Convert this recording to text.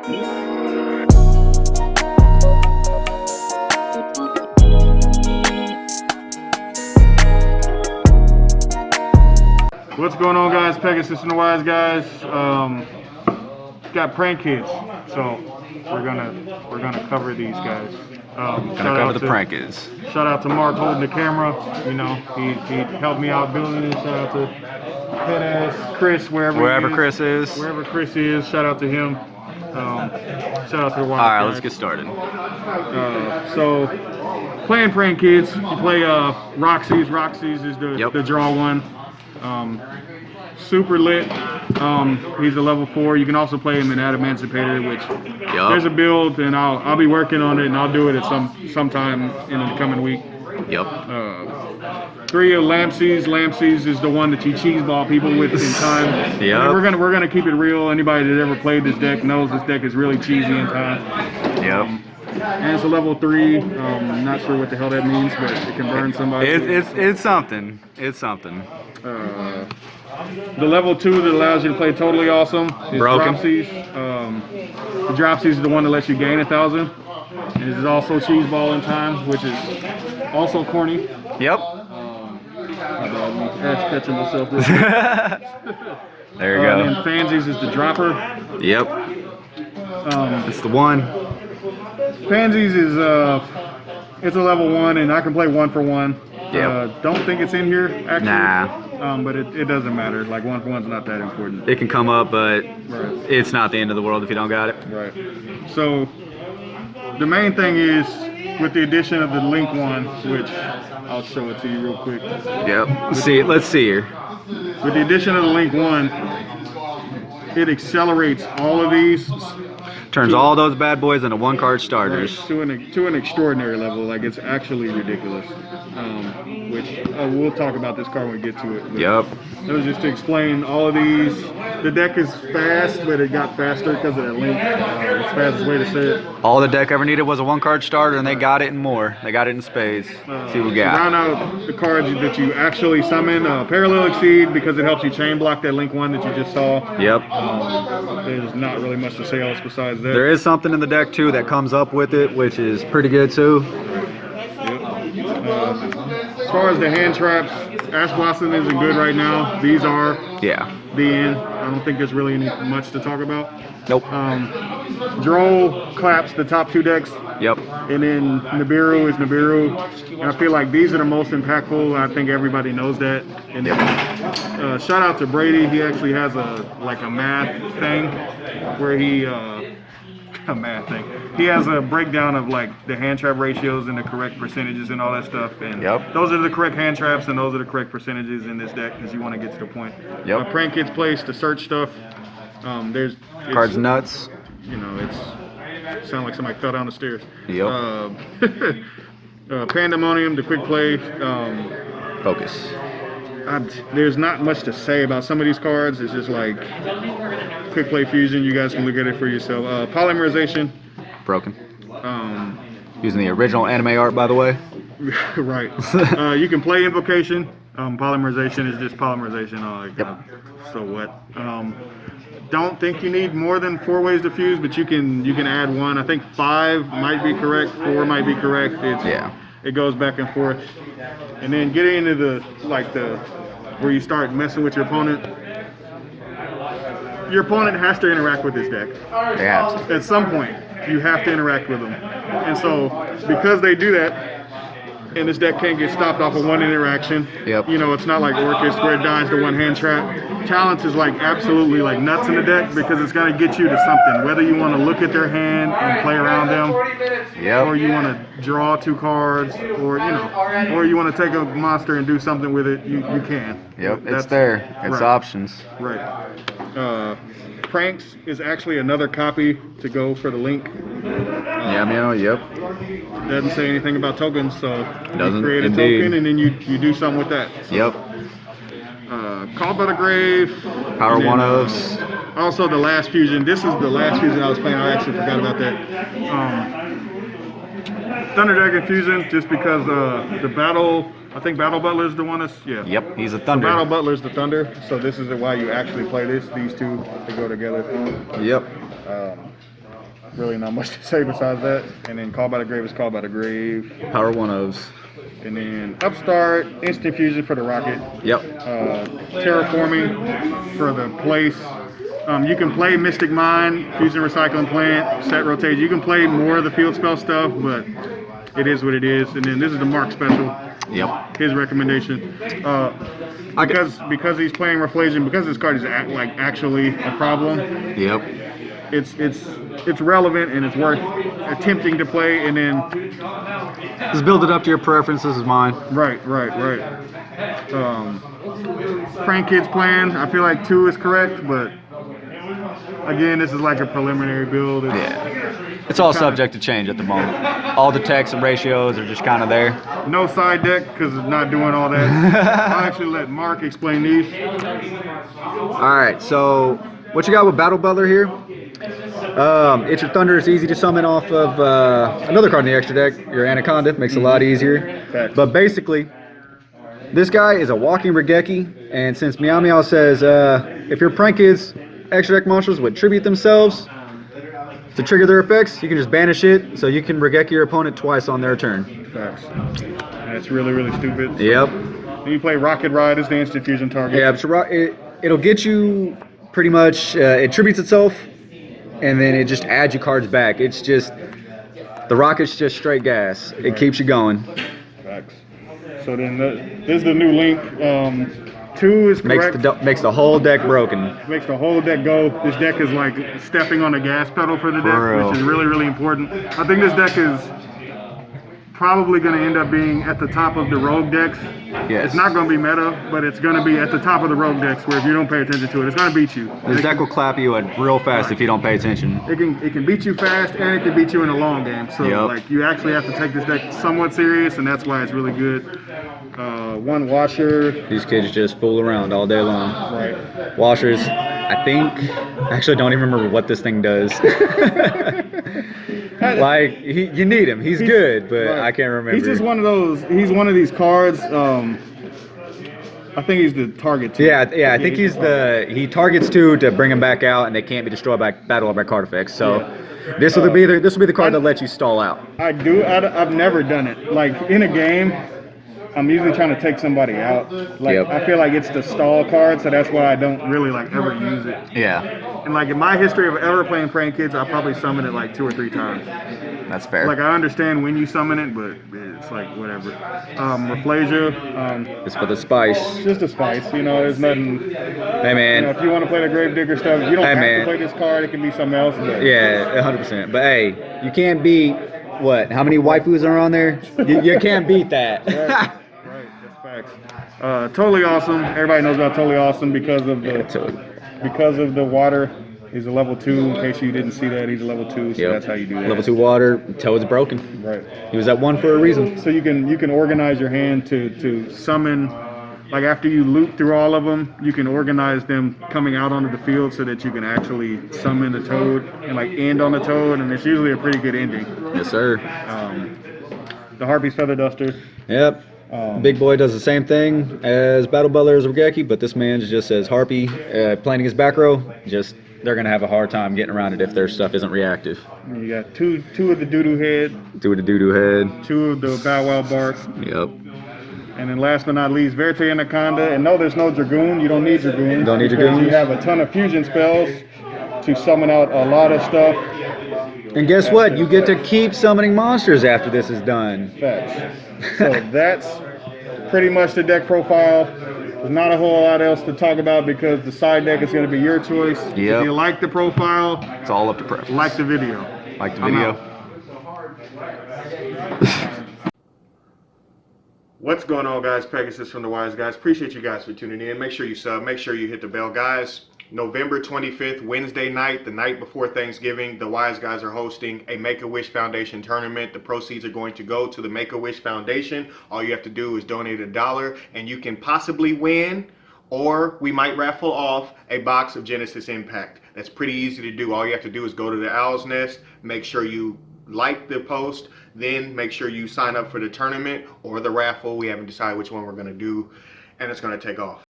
What's going on, guys? Pegasus and the Wise guys. Got Prankids, so we're gonna cover these guys. Gonna cover the Prankids. Shout out to Mark holding the camera. You know, he helped me out building it. Shout out to Headass, Chris, wherever Chris is. Wherever Chris is, shout out to him. Shout out to the Wise All right, guys. let's get started. So playing Prankids, you play Roxy's. Roxy's is the draw one. Super lit. He's a level 4. You can also play him in Emancipator, which there's a build, and I'll be working on it, and I'll do it at sometime in the coming week. 3 of Lampsies. Lampsies is the one that you cheeseball people with in time. We're gonna keep it real. Anybody that ever played this deck knows this deck is really cheesy in time. And it's a level 3. I'm not sure what the hell that means, but it can burn somebody. It's something. It's something. The level 2 that allows you to play totally awesome is Broken. Dropsies. The Dropsies is the one that lets you gain 1,000. And it is also cheeseball in time, which is also corny. Ass catching myself real quick. There you go. And then Fansies is the dropper. It's the one. Fansies is it's a level 1, and I can play 1 for 1. Don't think it's in here actually. Nah. But it doesn't matter. Like 1 for 1's not that important. It can come up, but it's not the end of the world if you don't got it. Right. So the main thing is with the addition of the Link one, which I'll show it to you real quick. Let's see here. With the addition of the Link one, it accelerates all of these. Turns all those bad boys into 1-card starters. To an extraordinary level. Like, it's actually ridiculous. Which we'll talk about this card when we get to it. It was just to explain all of these. The deck is fast, but it got faster because of that Link. It's the fastest way to say it. All the deck ever needed was a 1-card starter, and they got it and more. They got it in spades. See what we got. To round out the cards that you actually summon, Parallel Exceed, because it helps you chain block that Link one that you just saw. There's not really much to say else besides that. There is something in the deck too that comes up with it, which is pretty good too. As far as the hand traps, Ash Blossom isn't good right now. These are the end. I don't think there's really much to talk about. Droll claps the top 2 decks. And then Nibiru is Nibiru. And I feel like these are the most impactful. I think everybody knows that. And shout out to Brady. He actually has a math thing where he he has a breakdown of like the hand trap ratios and the correct percentages and all that stuff. And those are the correct hand traps and those are the correct percentages in this deck because you want to get to the point. Prankids place to search stuff. There's cards nuts. You know, it's sound like somebody fell down the stairs. Pandemonium, the quick play. Focus. There's not much to say about some of these cards. It's just like quick play fusion. You guys can look at it for yourself. Polymerization. Broken. Using the original anime art, by the way. Right. You can play invocation. Polymerization is just polymerization. So what? Don't think you need more than 4 ways to fuse, but you can add 1. I think 5 might be correct. 4 might be correct. It goes back and forth. And then getting into the where you start messing with your opponent. Your opponent has to interact with this deck. At some point, you have to interact with them. And so, because they do that, and this deck can't get stopped off of 1 interaction. You know, it's not like Orcus where it dies to 1 hand trap. Talents is like absolutely like nuts in the deck because it's gonna get you to something. Whether you want to look at their hand and play around them, or you want to draw 2 cards, or or you want to take a monster and do something with it, you can. It's there. It's options. Pranks is actually another copy to go for the Link. Doesn't say anything about tokens, so you create a token and then you do something with that. Called by the Grave. Power 1-ofs. Also the last fusion. This is the last fusion I was playing. I actually forgot about that. Thunder Dragon Fusion, just because the battle, I think Battle Butler is the one that's, he's a Thunder. So Battle Butler's the Thunder, so this is why you actually play this. These two, they go together. really not much to say besides that. And then Call by the Grave is Call by the Grave. Power 1-0s. And then Upstart, Instant Fusion for the Rocket. Yep. Terraforming for the Place. You can play Mystic Mind, Fusion Recycling Plant, Set Rotation. You can play more of the field spell stuff, but it is what it is. And then this is the Mark special. Yep. His recommendation. Because he's playing Reflation, because this card is actually a problem. Yep. It's relevant and it's worth attempting to play, and then just build it up to your preferences. Is mine. Right. Prankids plan. I feel like 2 is correct, but again, this is like a preliminary build. It's all subject to change at the moment. All the text and ratios are just kind of there. No side deck because it's not doing all that. I'll actually let Mark explain these. All right, so what you got with Battle Butler here? It's your Thunder is easy to summon off of another card in the extra deck. Your Anaconda makes it a lot easier. Facts. But basically, this guy is a walking Regeki, and since Meow Meow says if your Prankids extra deck monsters would tribute themselves to trigger their effects, you can just banish it, so you can Regeki your opponent twice on their turn. Facts. That's really, really stupid. Yep. Then you play Rocket Ride as the instant fusion target. Yeah, it'll get you pretty much, it tributes itself, and then it just adds you cards back. It's just, the Rocket's just straight gas. It keeps you going. Facts. So then this is the new link. 2 is correct. Makes the whole deck broken. Makes the whole deck go. This deck is like stepping on the gas pedal for the deck, which is really, really important. I think this deck is probably going to end up being at the top of the rogue decks. Yes. It's not going to be meta, but it's going to be at the top of the rogue decks where if you don't pay attention to it, it's going to beat you. This deck will clap you real fast if you don't pay attention. It can beat you fast, and it can beat you in a long game. So like you actually have to take this deck somewhat serious, and that's why it's really good. 1 washer. These kids just fool around all day long. Right. Washers, I actually don't even remember what this thing does. Like, you need him. He's good, but I can't remember. He's just one of those. He's one of these cards. I think he's the target 2. Yeah. I think he targets 2 to bring him back out, and they can't be destroyed by battle or by card effects. So this will be the card that lets you stall out. I've never done it. Like in a game, I'm usually trying to take somebody out. Like I feel like it's the stall card, so that's why I don't really like ever use it. Yeah. And like in my history of ever playing Prankids, I'll probably summon it like 2 or 3 times. That's fair. Like I understand when you summon it, but it's like whatever. Reflasia. It's for the spice. Just a spice, there's nothing. Hey man. If you want to play the Gravedigger stuff, you don't have to play this card. It can be something else. But. Yeah, 100%. But hey, you can't beat what? How many waifus are on there? You can't beat that. Right, that's facts. Totally awesome. Everybody knows about Totally Awesome because of the water. He's a level 2. In case you didn't see that, he's a level 2. So that's how you do that. Level 2 water. Toad's broken. Right. He was at 1 for a reason. So you can organize your hand to summon. Like after you loop through all of them, you can organize them coming out onto the field so that you can actually summon a Toad and like end on the Toad, and it's usually a pretty good ending. Yes, sir. The Harpy's Feather Duster. Yep. Big Boy does the same thing as Battle Butler's Regeki, but this man just says Harpy. Playing against back row, they're going to have a hard time getting around it if their stuff isn't reactive. And you got two of the Doo-Doo Head. 2 of the Doo-Doo Head. 2 of the Bow Wow Bark. Yep. And then last but not least, Verte Anaconda. And no, there's no Dragoon. You don't need Dragoons. Don't need Dragoons. You have a ton of fusion spells to summon out a lot of stuff. And guess what? You get to keep summoning monsters after this is done. Facts. So that's pretty much the deck profile. There's not a whole lot else to talk about because the side deck is going to be your choice. Yep. If you like the profile, it's all up to preference. Like the video. Like the video. What's going on, guys? Pegasus from the Wise Guys. Appreciate you guys for tuning in. Make sure you sub. Make sure you hit the bell, guys. November 25th, Wednesday night, the night before Thanksgiving, the Wise Guys are hosting a Make-A-Wish Foundation tournament. The proceeds are going to go to the Make-A-Wish Foundation. All you have to do is donate $1 and you can possibly win, or we might raffle off a box of Genesis Impact. That's pretty easy to do. All you have to do is go to the Owl's Nest, make sure you like the post, then make sure you sign up for the tournament or the raffle. We haven't decided which one we're going to do, and it's going to take off.